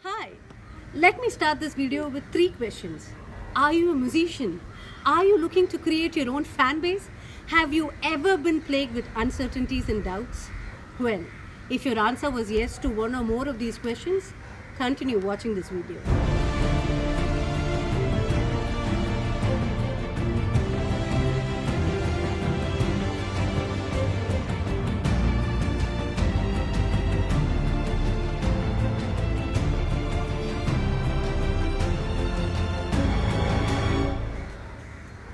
Hi, let me start this video with three questions. Are you a musician? Are you looking to create your own fan base? Have you ever been plagued with uncertainties and doubts? Well, if your answer was yes to one or more of these questions, continue watching this video.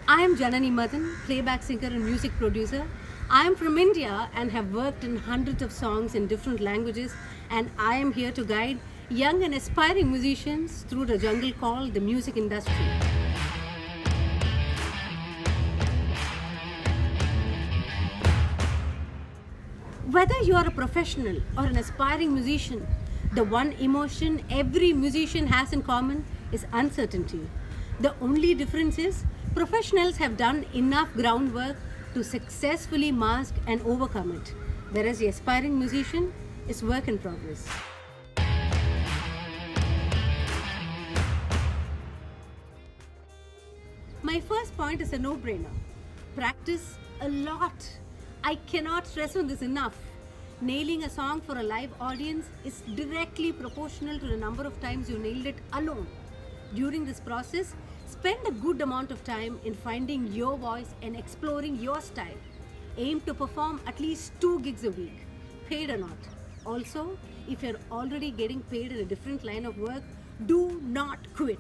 I am Janani Madan, playback singer and music producer. I am from India and have worked in hundreds of songs in different languages, and I am here to guide young and aspiring musicians through the jungle called the music industry. Whether you are a professional or an aspiring musician, the one emotion every musician has in common is uncertainty. The only difference is professionals have done enough groundwork to successfully mask and overcome it, whereas the aspiring musician is work in progress. My first point is a no-brainer. Practice a lot. I cannot stress on this enough. Nailing a song for a live audience is directly proportional to the number of times you nailed it alone. During this process, spend a good amount of time in finding your voice and exploring your style. Aim to perform at least 2 gigs a week, paid or not. Also, if you're already getting paid in a different line of work, do not quit.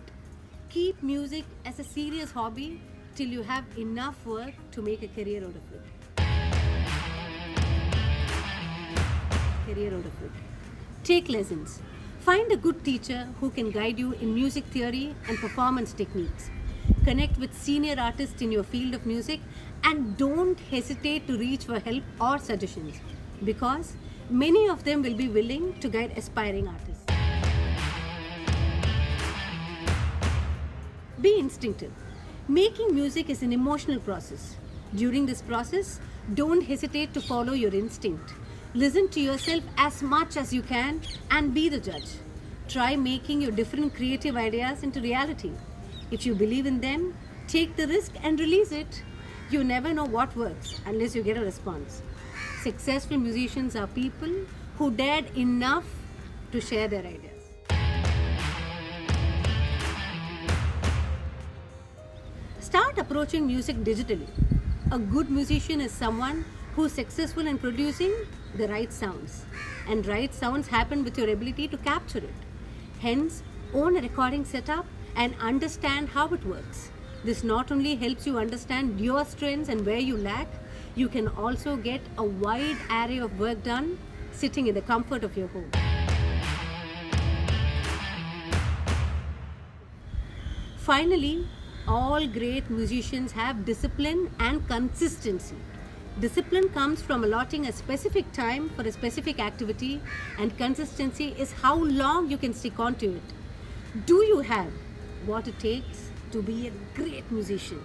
Keep music as a serious hobby till you have enough work to make a career out of it. Take lessons. Find a good teacher who can guide you in music theory and performance techniques. Connect with senior artists in your field of music and don't hesitate to reach for help or suggestions because many of them will be willing to guide aspiring artists. Be instinctive. Making music is an emotional process. During this process, don't hesitate to follow your instinct. Listen to yourself as much as you can and be the judge. Try making your different creative ideas into reality. If you believe in them, take the risk and release it. You never know what works unless you get a response. Successful musicians are people who dared enough to share their ideas. Start approaching music digitally. A good musician is someone who is successful in producing the right sounds. And right sounds happen with your ability to capture it. Hence, own a recording setup and understand how it works. This not only helps you understand your strengths and where you lack, you can also get a wide array of work done sitting in the comfort of your home. Finally, all great musicians have discipline and consistency. Discipline comes from allotting a specific time for a specific activity, and consistency is how long you can stick on to it. Do you have what it takes to be a great musician?